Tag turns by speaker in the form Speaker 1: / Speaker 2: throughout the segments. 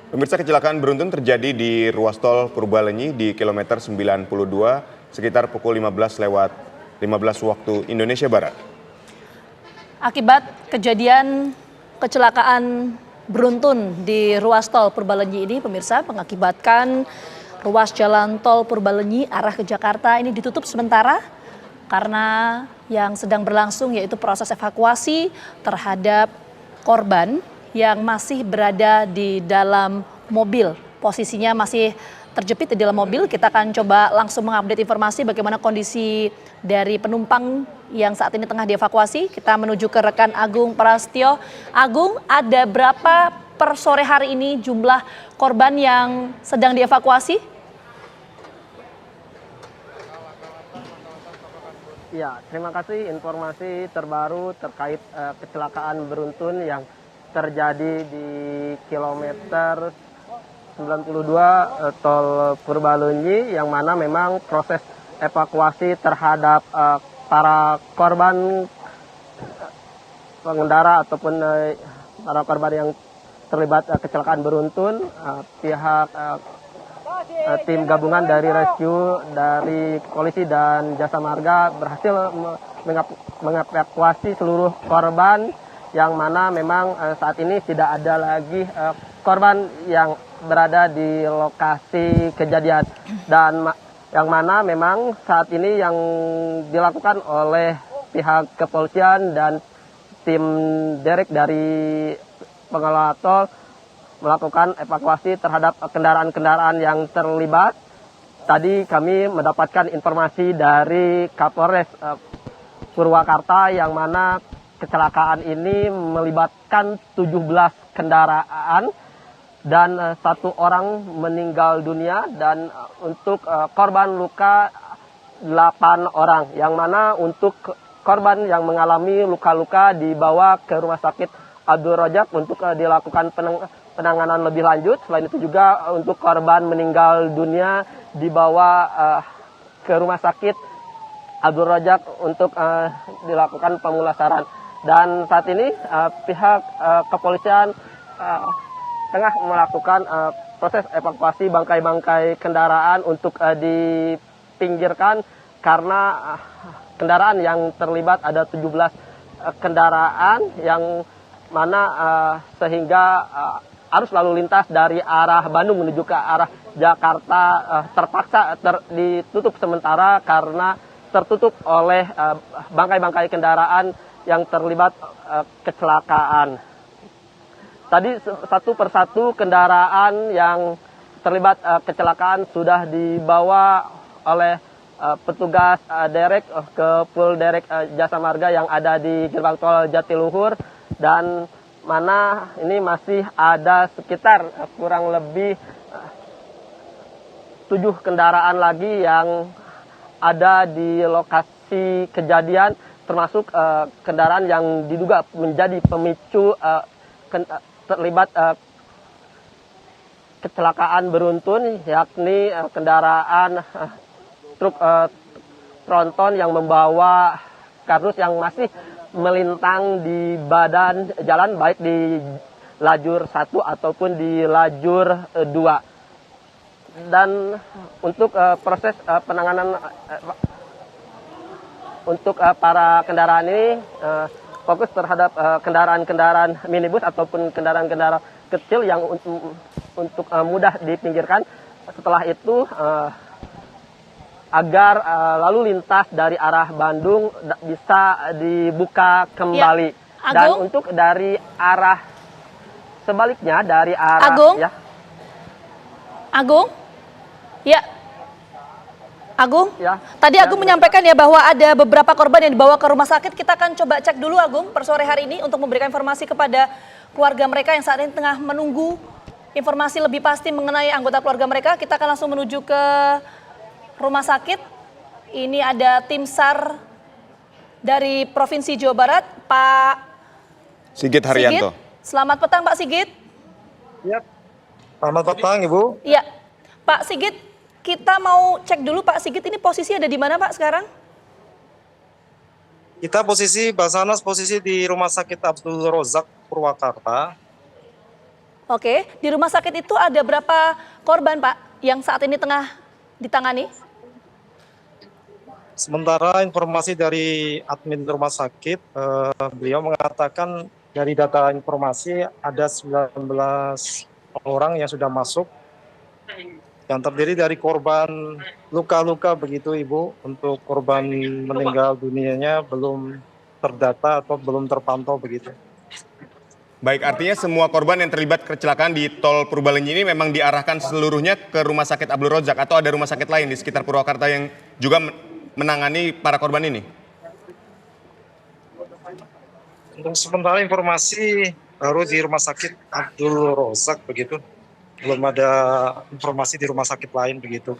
Speaker 1: Pemirsa, kecelakaan beruntun terjadi di ruas tol Purbalenyi di kilometer 92 sekitar pukul 15 waktu Indonesia Barat.
Speaker 2: Akibat kejadian kecelakaan beruntun di ruas tol Purbalenyi ini, pemirsa, mengakibatkan ruas jalan tol Purbalenyi arah ke Jakarta ini ditutup sementara karena yang sedang berlangsung yaitu proses evakuasi terhadap korban yang masih berada di dalam mobil. Posisinya masih terjepit di dalam mobil. Kita akan coba langsung mengupdate informasi bagaimana kondisi dari penumpang yang saat ini tengah dievakuasi. Kita menuju ke rekan Agung Prastyo. Agung, ada berapa per sore hari ini jumlah korban yang sedang dievakuasi?
Speaker 3: Ya, terima kasih informasi terbaru terkait kecelakaan beruntun yang terjadi di kilometer 92 tol Purbalenyi, yang mana memang proses evakuasi terhadap para korban pengendara ataupun para korban yang terlibat kecelakaan beruntun, pihak tim gabungan dari rescue dari polisi dan jasa marga berhasil mengevakuasi seluruh korban, yang mana memang saat ini tidak ada lagi korban yang berada di lokasi kejadian, dan yang mana memang saat ini yang dilakukan oleh pihak kepolisian dan tim derek dari pengelola tol melakukan evakuasi terhadap kendaraan-kendaraan yang terlibat. Tadi kami mendapatkan informasi dari Kapolres Purwakarta, yang mana kecelakaan ini melibatkan 17 kendaraan dan satu orang meninggal dunia, dan untuk korban luka 8 orang, yang mana untuk korban yang mengalami luka-luka dibawa ke Rumah Sakit Abdul Rojak untuk dilakukan penanganan lebih lanjut. Selain itu juga untuk korban meninggal dunia dibawa ke Rumah Sakit Abdul Rojak untuk dilakukan pemulasaran. Dan saat ini pihak kepolisian tengah melakukan proses evakuasi bangkai-bangkai kendaraan untuk dipinggirkan, karena kendaraan yang terlibat ada 17 kendaraan, yang mana sehingga arus lalu lintas dari arah Bandung menuju ke arah Jakarta terpaksa ditutup sementara karena tertutup oleh bangkai-bangkai kendaraan yang terlibat kecelakaan. Tadi satu persatu kendaraan yang terlibat kecelakaan sudah dibawa oleh petugas derek ke pool derek jasa marga yang ada di gerbang tol Jatiluhur, dan mana ini masih ada sekitar kurang lebih 7 kendaraan lagi yang ada di lokasi kejadian, termasuk kendaraan yang diduga menjadi pemicu terlibat kecelakaan beruntun, yakni kendaraan truk tronton yang membawa kardus yang masih melintang di badan jalan, baik di lajur 1 ataupun di lajur 2. Dan untuk proses penanganan untuk para kendaraan ini fokus terhadap kendaraan-kendaraan minibus ataupun kendaraan-kendaraan kecil yang untuk mudah dipinggirkan. Setelah itu agar lalu lintas dari arah Bandung bisa dibuka kembali.
Speaker 2: Ya.
Speaker 3: Dan untuk dari arah sebaliknya, dari arah
Speaker 2: Agung?
Speaker 3: ya.
Speaker 2: Agung? Ya. Agung?
Speaker 3: Ya.
Speaker 2: Tadi Agung menyampaikan ya bahwa ada beberapa korban yang dibawa ke rumah sakit. Kita akan coba cek dulu, Agung, per sore hari ini untuk memberikan informasi kepada keluarga mereka yang saat ini tengah menunggu informasi lebih pasti mengenai anggota keluarga mereka. Kita akan langsung menuju ke rumah sakit. Ini ada tim SAR dari Provinsi Jawa Barat, Pak
Speaker 1: Sigit Haryanto.
Speaker 2: Selamat petang, Pak Sigit.
Speaker 4: Ya, selamat petang, Ibu.
Speaker 2: Iya, Pak Sigit, kita mau cek dulu Pak Sigit, ini posisi ada di mana Pak sekarang?
Speaker 4: Kita posisi, Basarnas posisi di Rumah Sakit Abdul Rozak, Purwakarta.
Speaker 2: Oke, di rumah sakit itu ada berapa korban Pak yang saat ini tengah ditangani?
Speaker 4: Sementara informasi dari admin rumah sakit, beliau mengatakan dari data informasi ada 19 orang yang sudah masuk, yang terdiri dari korban luka-luka begitu Ibu. Untuk korban meninggal dunianya belum terdata atau belum terpantau begitu.
Speaker 1: Baik, artinya semua korban yang terlibat kecelakaan di tol Purbalenyi ini memang diarahkan seluruhnya ke Rumah Sakit Abdul Razak atau ada rumah sakit lain di sekitar Purwakarta yang juga menangani para korban ini?
Speaker 4: Untuk sementara informasi baru di Rumah Sakit Abdul Razak begitu. Belum ada informasi di rumah sakit lain begitu.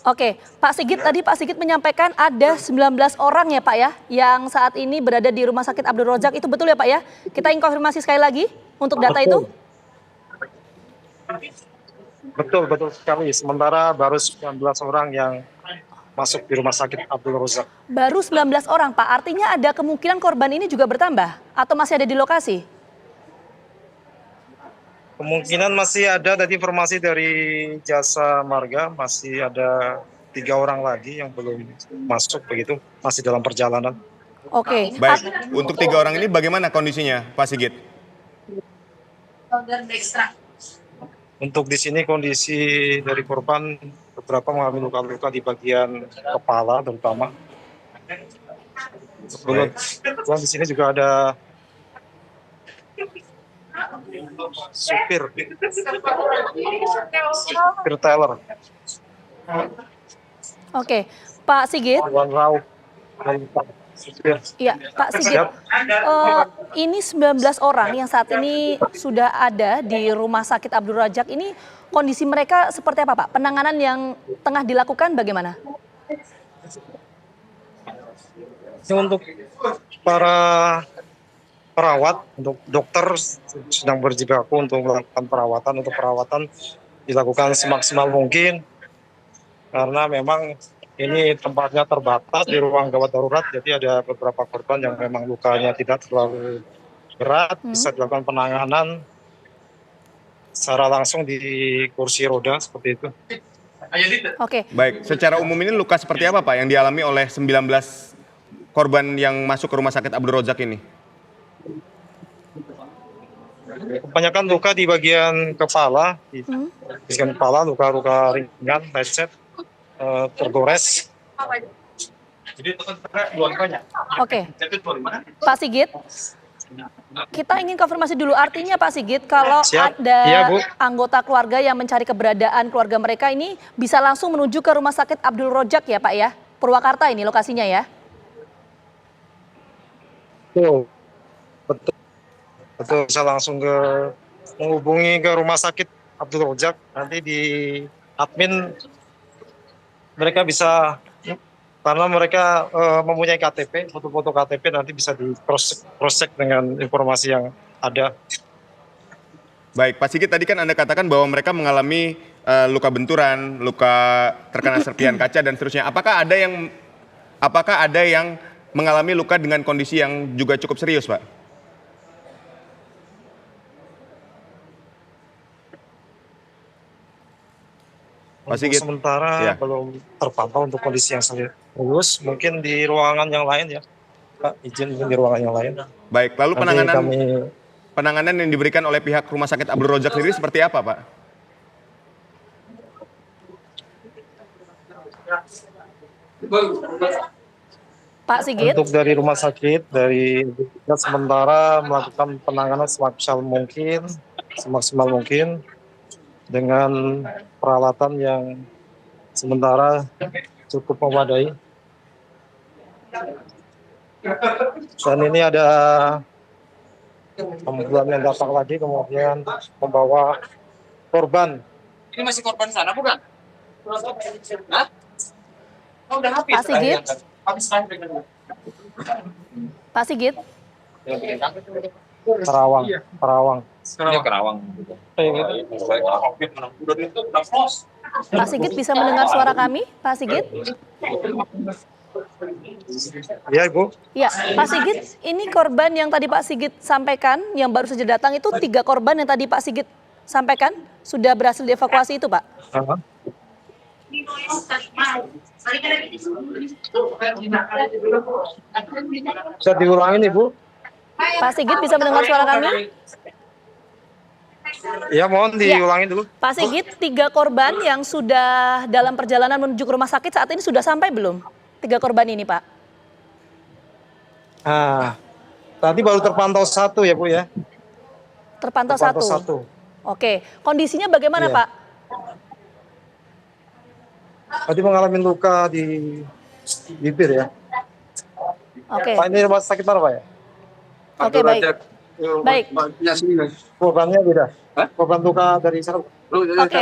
Speaker 2: Oke, Pak Sigit, tadi Pak Sigit menyampaikan ada 19 orang ya Pak ya, yang saat ini berada di Rumah Sakit Abdul Razak, itu betul ya Pak ya? Kita ingin konfirmasi sekali lagi untuk data itu.
Speaker 4: Betul sekali. Sementara baru 19 orang yang masuk di Rumah Sakit Abdul Razak.
Speaker 2: Baru 19 orang Pak, artinya ada kemungkinan korban ini juga bertambah atau masih ada di lokasi?
Speaker 4: Kemungkinan masih ada, tadi informasi dari Jasa Marga masih ada 3 orang lagi yang belum masuk begitu, masih dalam perjalanan.
Speaker 2: Oke.
Speaker 1: Baik, untuk 3 orang ini bagaimana kondisinya Pak Sigit?
Speaker 4: Untuk di sini kondisi dari korban beberapa mengalami luka-luka di bagian kepala terutama. Kebetulan di sini juga ada supir trailer.
Speaker 2: Oke, Pak Sigit. Iya, Pak Sigit. Ini 19 orang yang saat ini sudah ada di Rumah Sakit Abdul Razak ini, kondisi mereka seperti apa Pak? Penanganan yang tengah dilakukan bagaimana?
Speaker 4: Untuk para perawat, untuk dokter sedang berjibaku untuk melakukan perawatan. Untuk perawatan dilakukan semaksimal mungkin karena memang ini tempatnya terbatas di ruang gawat darurat, jadi ada beberapa korban yang memang lukanya tidak terlalu berat, bisa dilakukan penanganan secara langsung di kursi roda seperti itu.
Speaker 2: Oke.
Speaker 1: Baik, secara umum ini luka seperti apa Pak yang dialami oleh 19 korban yang masuk ke Rumah Sakit Abdul Razak ini?
Speaker 4: Kebanyakan luka di bagian kepala, bagian kepala luka-luka ringan, lecet, tergores.
Speaker 2: Oke, Pak Sigit, kita ingin konfirmasi dulu. Artinya Pak Sigit, kalau ada anggota keluarga yang mencari keberadaan keluarga mereka ini bisa langsung menuju ke Rumah Sakit Abdul Razak ya Pak ya? Purwakarta ini lokasinya ya?
Speaker 4: Betul, bisa langsung menghubungi ke Rumah Sakit Abdul Razak. Nanti di admin mereka bisa, karena mereka mempunyai KTP, foto-foto KTP nanti bisa di cross-check dengan informasi yang ada.
Speaker 1: Baik, Pak Sigit, tadi kan Anda katakan bahwa mereka mengalami luka benturan, luka terkena serpihan kaca dan seterusnya. Apakah ada yang mengalami luka dengan kondisi yang juga cukup serius, Pak? Pak Sigit.
Speaker 4: Sementara belum terpantau untuk kondisi yang serius, mungkin di ruangan yang lain ya, Pak, izin di ruangan yang lain.
Speaker 1: Baik, lalu penanganan yang diberikan oleh pihak Rumah Sakit Abdul Razak sendiri seperti apa, Pak?
Speaker 2: Pak Sigit.
Speaker 4: Untuk dari rumah sakit, dari sementara melakukan penanganan semaksimal mungkin dengan peralatan yang sementara cukup memadai. Dan ini ada ambulan yang datang lagi kemudian membawa korban.
Speaker 5: Ini masih korban sana bukan? Hah? Oh, udah habis.
Speaker 2: Pak Sigit.
Speaker 5: Habis kan?
Speaker 2: Pak Sigit.
Speaker 4: Karawang.
Speaker 5: Ini Karawang.
Speaker 2: Pak Sigit bisa mendengar suara kami, Pak Sigit?
Speaker 4: Iya, Ibu.
Speaker 2: Ya, Pak Sigit, ini korban yang tadi Pak Sigit sampaikan, yang baru saja datang itu 3 korban yang tadi Pak Sigit sampaikan sudah berhasil dievakuasi itu, Pak?
Speaker 4: Ah. Bisa diulangin Ibu?
Speaker 2: Pak Sigit bisa mendengar suara kami?
Speaker 4: Ya, mohon diulangin dulu.
Speaker 2: Pak Sigit, 3 korban yang sudah dalam perjalanan menuju ke rumah sakit saat ini sudah sampai belum? 3 korban ini, Pak.
Speaker 4: Ah, tadi baru terpantau 1 ya Bu ya.
Speaker 2: Terpantau
Speaker 4: Terpantau
Speaker 2: satu.
Speaker 4: 1.
Speaker 2: Oke, kondisinya bagaimana,
Speaker 4: Iya.
Speaker 2: Pak?
Speaker 4: Tadi mengalami luka di bibir ya.
Speaker 2: Oke,
Speaker 4: Pak, ini rumah sakit mana Pak ya?
Speaker 2: oke, baik. Baik.
Speaker 4: Korbannya beda. Korban luka dari sana.
Speaker 2: Oke,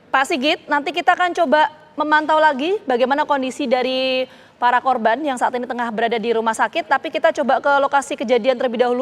Speaker 2: Pak Sigit, nanti kita akan coba memantau lagi bagaimana kondisi dari para korban yang saat ini tengah berada di rumah sakit, tapi kita coba ke lokasi kejadian terlebih dahulu.